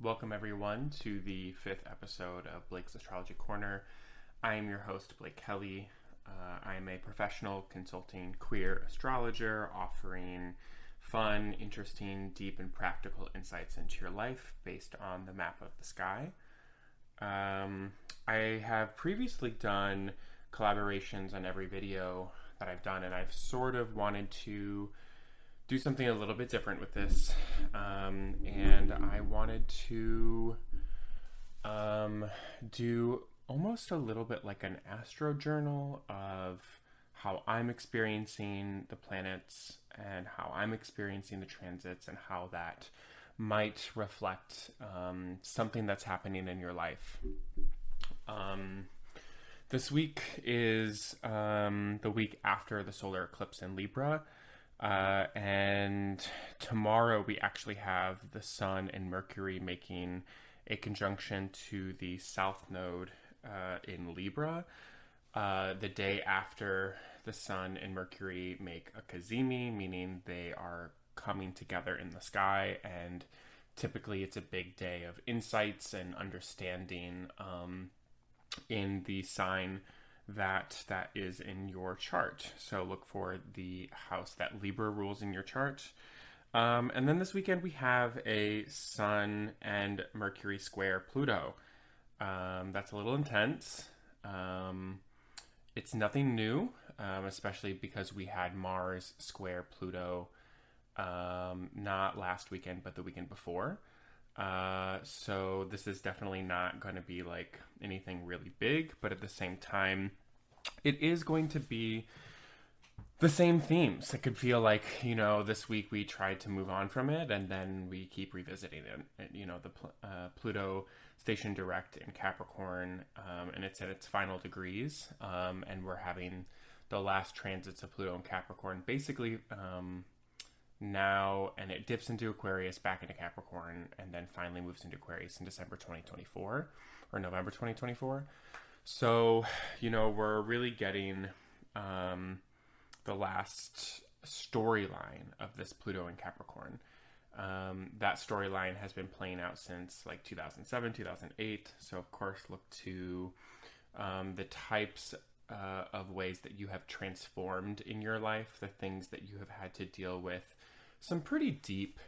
Welcome everyone to the 5th episode of Blake's Astrology Corner. I am your host, Blake Kelly. I am a professional consulting queer astrologer offering fun, interesting, deep, and practical insights into your life based on the map of the sky. I have previously done collaborations on every video that I've done, and I've sort of wanted to do something a little bit different with this, and I wanted to do almost a little bit like an astro journal of how I'm experiencing the planets and how I'm experiencing the transits and how that might reflect something that's happening in your life. This week is the week after the solar eclipse in Libra. And tomorrow we actually have the Sun and Mercury making a conjunction to the South Node in Libra. The day after the Sun and Mercury make a cazimi, meaning they are coming together in the sky, and typically it's a big day of insights and understanding in the sign that is in your chart. So look for the house that Libra rules in your chart. And then this weekend we have a Sun and Mercury square Pluto. That's a little intense. It's nothing new, especially because we had Mars square Pluto not last weekend, but the weekend before. So this is definitely not going to be like anything really big, but at the same time, it is going to be the same themes. It could feel like, this week we tried to move on from it and then we keep revisiting it. The Pluto station direct in Capricorn, and it's at its final degrees, and we're having the last transits of Pluto in Capricorn basically now, and it dips into Aquarius, back into Capricorn, and then finally moves into Aquarius in December 2024 or November 2024. So, we're really getting the last storyline of this Pluto in Capricorn. That storyline has been playing out since like 2007, 2008. So, of course, look to the types of ways that you have transformed in your life, the things that you have had to deal with, some pretty deep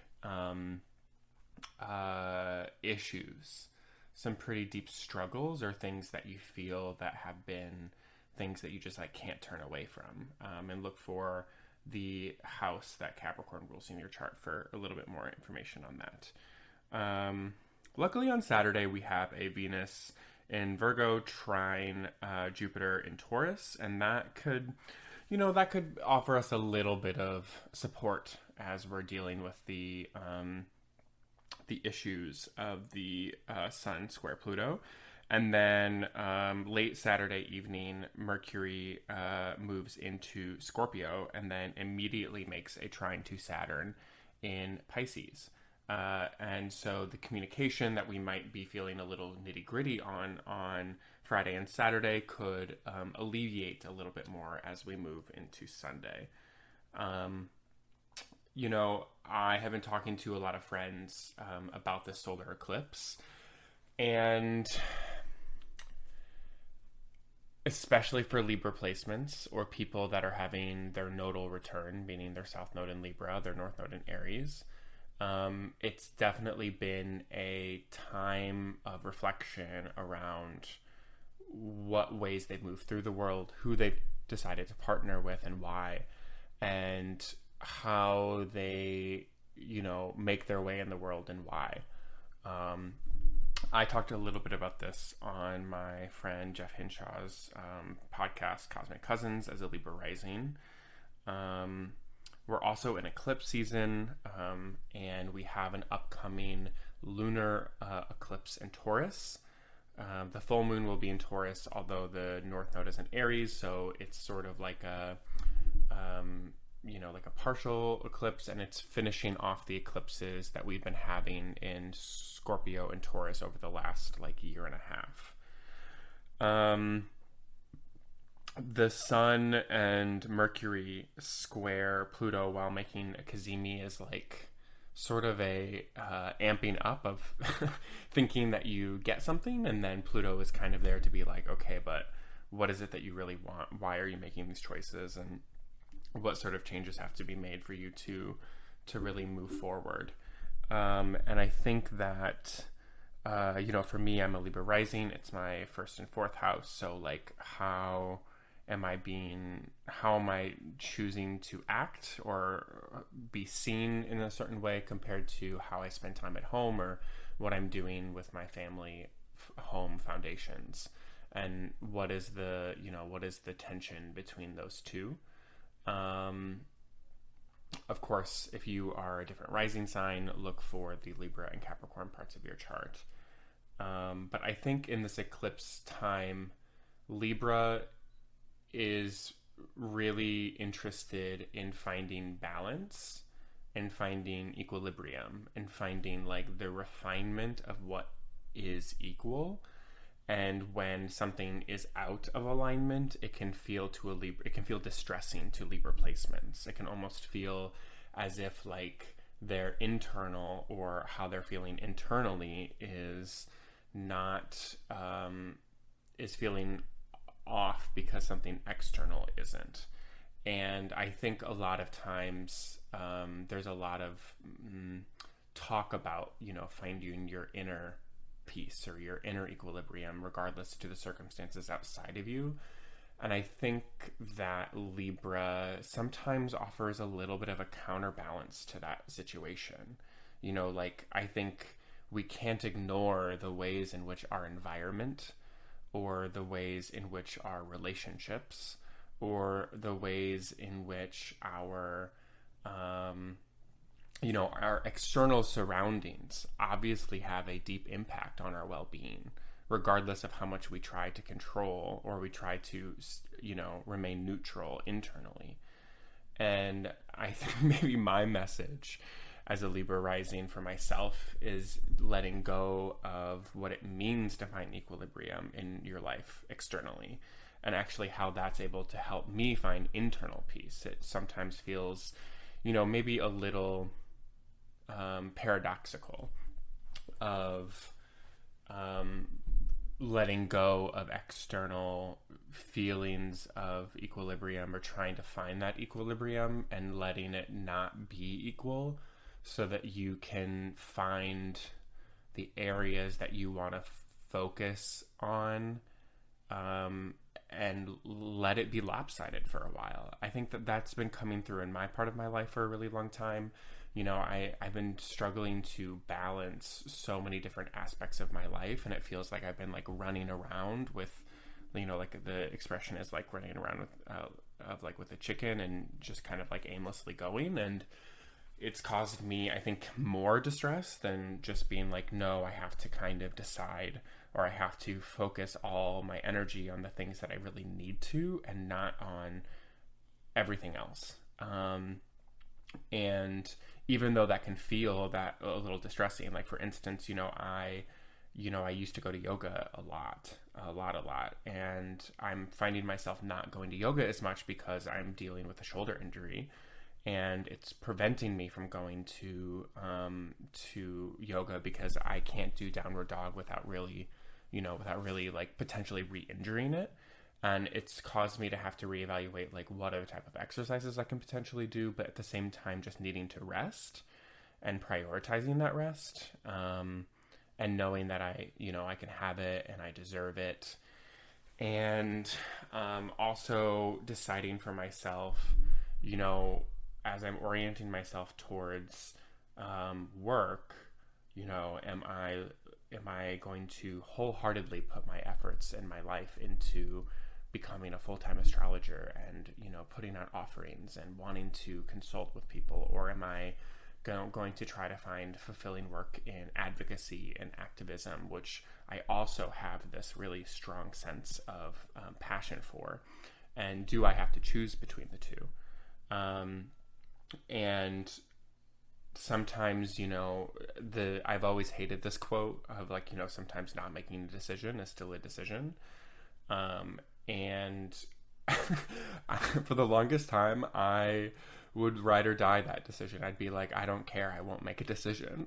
issues, some pretty deep struggles, or things that you feel that have been things that you just like can't turn away from, and look for the house that Capricorn rules in your chart for a little bit more information on that. Luckily on Saturday we have a Venus in Virgo trine Jupiter in Taurus, and that could offer us a little bit of support as we're dealing with the issues of the Sun square Pluto. And then late Saturday evening, Mercury moves into Scorpio and then immediately makes a trine to Saturn in Pisces. And so the communication that we might be feeling a little nitty-gritty on Friday and Saturday could alleviate a little bit more as we move into Sunday. I have been talking to a lot of friends about this solar eclipse, and especially for Libra placements or people that are having their nodal return, meaning their South Node in Libra, their North Node in Aries, it's definitely been a time of reflection around what ways they've moved through the world, who they've decided to partner with and why, and how they, make their way in the world and why. I talked a little bit about this on my friend Jeff Hinshaw's podcast, Cosmic Cousins, as a Libra Rising. We're also in eclipse season, and we have an upcoming lunar eclipse in Taurus. The full moon will be in Taurus, although the North Node is in Aries, so it's sort of like a partial eclipse, and it's finishing off the eclipses that we've been having in Scorpio and Taurus over the last year and a half. The Sun and Mercury square Pluto while making a cazimi is sort of a amping up of thinking that you get something, and then Pluto is kind of there to be like, okay, but what is it that you really want? Why are you making these choices? And what sort of changes have to be made for you to really move forward? And I think that, for me, I'm a Libra rising. It's my first and fourth house. So like, how am I choosing to act or be seen in a certain way compared to how I spend time at home, or what I'm doing with my family home foundations? And what is the tension between those two? Of course, if you are a different rising sign, look for the Libra and Capricorn parts of your chart. But I think in this eclipse time, Libra is really interested in finding balance and finding equilibrium and finding like the refinement of what is equal. And when something is out of alignment, it can feel distressing to Libra placements. It can almost feel as if like their internal, or how they're feeling internally, is not is feeling off because something external isn't. And I think a lot of times there's a lot of talk about finding your inner peace or your inner equilibrium, regardless to the circumstances outside of you. And I think that Libra sometimes offers a little bit of a counterbalance to that situation. I think we can't ignore the ways in which our environment, or the ways in which our relationships, or the ways in which our our external surroundings obviously have a deep impact on our well-being, regardless of how much we try to control, or we try to, remain neutral internally. And I think maybe my message as a Libra rising for myself is letting go of what it means to find equilibrium in your life externally, and actually how that's able to help me find internal peace. It sometimes feels, maybe a little paradoxical of letting go of external feelings of equilibrium, or trying to find that equilibrium and letting it not be equal, so that you can find the areas that you want to focus on, and let it be lopsided for a while. I think that that's been coming through in my part of my life for a really long time. I've been struggling to balance so many different aspects of my life, and it feels like I've been like running around with, like the expression is like running around with a chicken, and just kind of like aimlessly going. And it's caused me, I think, more distress than just being like, no, I have to kind of decide, or I have to focus all my energy on the things that I really need to, and not on everything else. And even though that can feel that a little distressing, like for instance, I used to go to yoga a lot, and I'm finding myself not going to yoga as much because I'm dealing with a shoulder injury, and it's preventing me from going to yoga, because I can't do downward dog without really like potentially re-injuring it. And it's caused me to have to reevaluate like what other type of exercises I can potentially do, but at the same time just needing to rest and prioritizing that rest, and knowing that I can have it and I deserve it. And also deciding for myself, as I'm orienting myself towards work, am I going to wholeheartely put my efforts and my life into becoming a full-time astrologer and, putting out offerings and wanting to consult with people? Or am I going to try to find fulfilling work in advocacy and activism, which I also have this really strong sense of passion for? And do I have to choose between the two? And sometimes, I've always hated this quote of like, sometimes not making a decision is still a decision. And for the longest time, I would ride or die that decision. I'd be like, I don't care, I won't make a decision.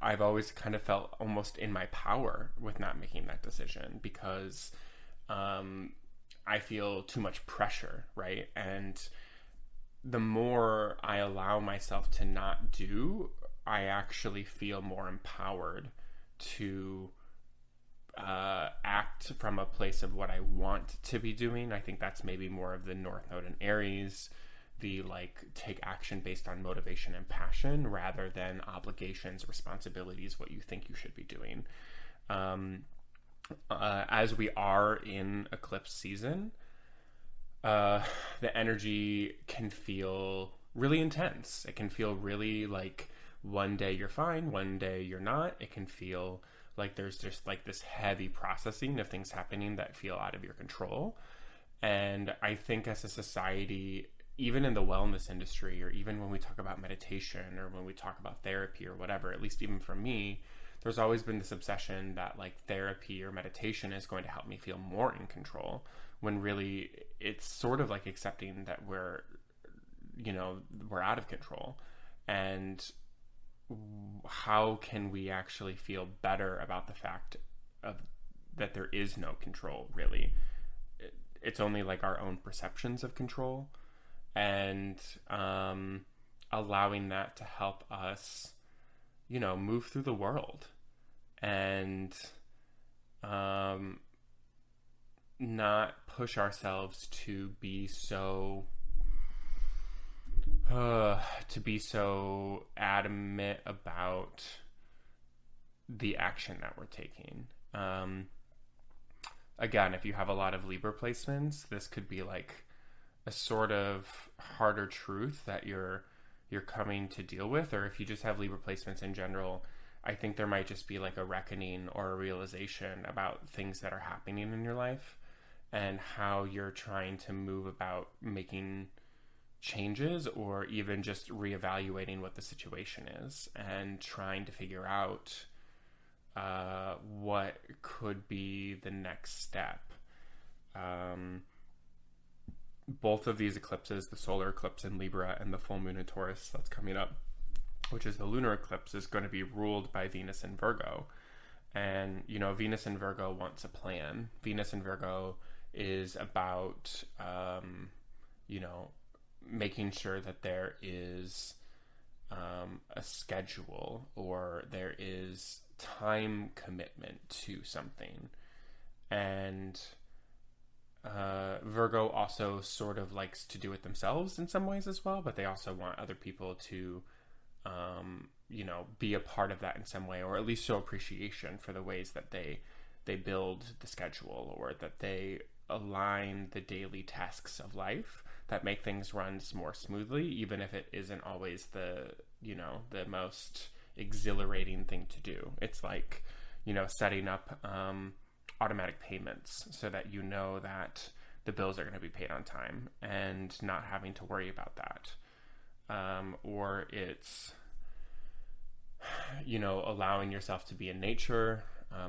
I've always kind of felt almost in my power with not making that decision, because I feel too much pressure, right? And the more I allow myself to not do, I actually feel more empowered to act from a place of what I want to be doing. I think that's maybe more of the North Node in Aries, the like take action based on motivation and passion rather than obligations, responsibilities, what you think you should be doing. As we are in eclipse season, the energy can feel really intense. It can feel really like one day you're fine, one day you're not. It can feel like there's just like this heavy processing of things happening that feel out of your control. And I think as a society, even in the wellness industry, or even when we talk about meditation or when we talk about therapy or whatever, at least even for me, there's always been this obsession that like therapy or meditation is going to help me feel more in control, when really it's sort of like accepting that we're out of control. And how can we actually feel better about the fact of that there is no control, really? It's only like our own perceptions of control, and allowing that to help us, move through the world and not push ourselves to be so adamant about the action that we're taking. Again, if you have a lot of Libra placements, this could be like a sort of harder truth that you're coming to deal with. Or if you just have Libra placements in general, I think there might just be like a reckoning or a realization about things that are happening in your life and how you're trying to move about making changes, or even just reevaluating what the situation is and trying to figure out what could be the next step. Both of these eclipses, the solar eclipse in Libra and the full moon in Taurus that's coming up, which is the lunar eclipse, is going to be ruled by Venus in Virgo. And, Venus in Virgo wants a plan. Venus in Virgo is about, making sure that there is a schedule, or there is time commitment to something. And Virgo also sort of likes to do it themselves in some ways as well, but they also want other people to be a part of that in some way, or at least show appreciation for the ways that they build the schedule, or that they align the daily tasks of life that make things run more smoothly, even if it isn't always the most exhilarating thing to do. It's like, setting up automatic payments so that that the bills are going to be paid on time and not having to worry about that. Or it's, allowing yourself to be in nature,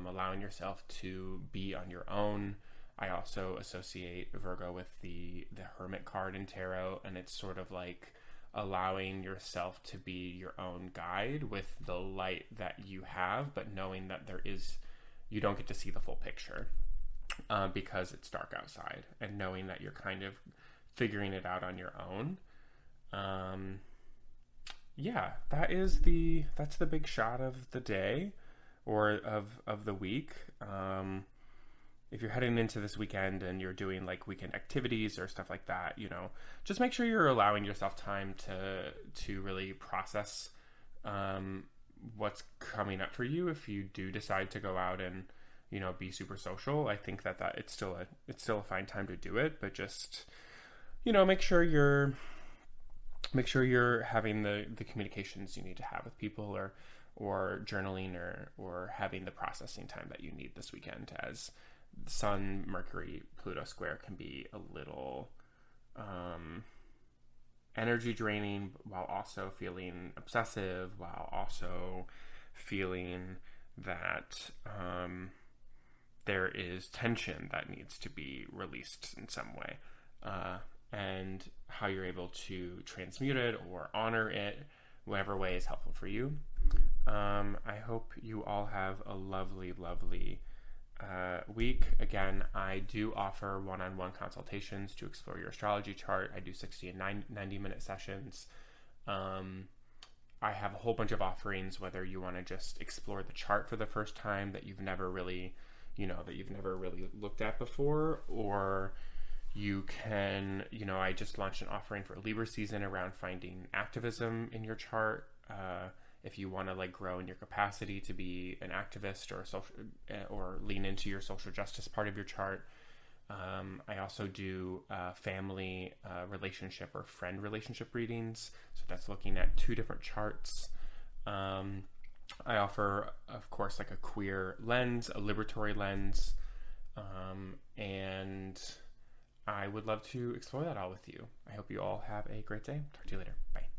allowing yourself to be on your own. I also associate Virgo with the Hermit card in tarot, and it's sort of like allowing yourself to be your own guide with the light that you have, but knowing that you don't get to see the full picture because it's dark outside, and knowing that you're kind of figuring it out on your own. That's the big shot of the day, or of the week. If you're heading into this weekend and you're doing like weekend activities or stuff like that, just make sure you're allowing yourself time to really process what's coming up for you. If you do decide to go out and be super social, I think that it's still a fine time to do it, but just make sure you're having the communications you need to have with people, or journaling, or having the processing time that you need this weekend, as Sun, Mercury, Pluto square can be a little energy draining, while also feeling obsessive, while also feeling that there is tension that needs to be released in some way. and how you're able to transmute it or honor it, whatever way is helpful for you. I hope you all have a lovely, lovely week. Again, I do offer one-on-one consultations to explore your astrology chart. I do 60 and 90-minute sessions. I have a whole bunch of offerings, whether you want to just explore the chart for the first time that you've never really, looked at before, or you can, I just launched an offering for Libra season around finding activism in your chart. If you want to like grow in your capacity to be an activist or or lean into your social justice part of your chart. I also do family relationship or friend relationship readings. So that's looking at 2 different charts. I offer, of course, like a queer lens, a liberatory lens, and I would love to explore that all with you. I hope you all have a great day. Talk to you later. Bye.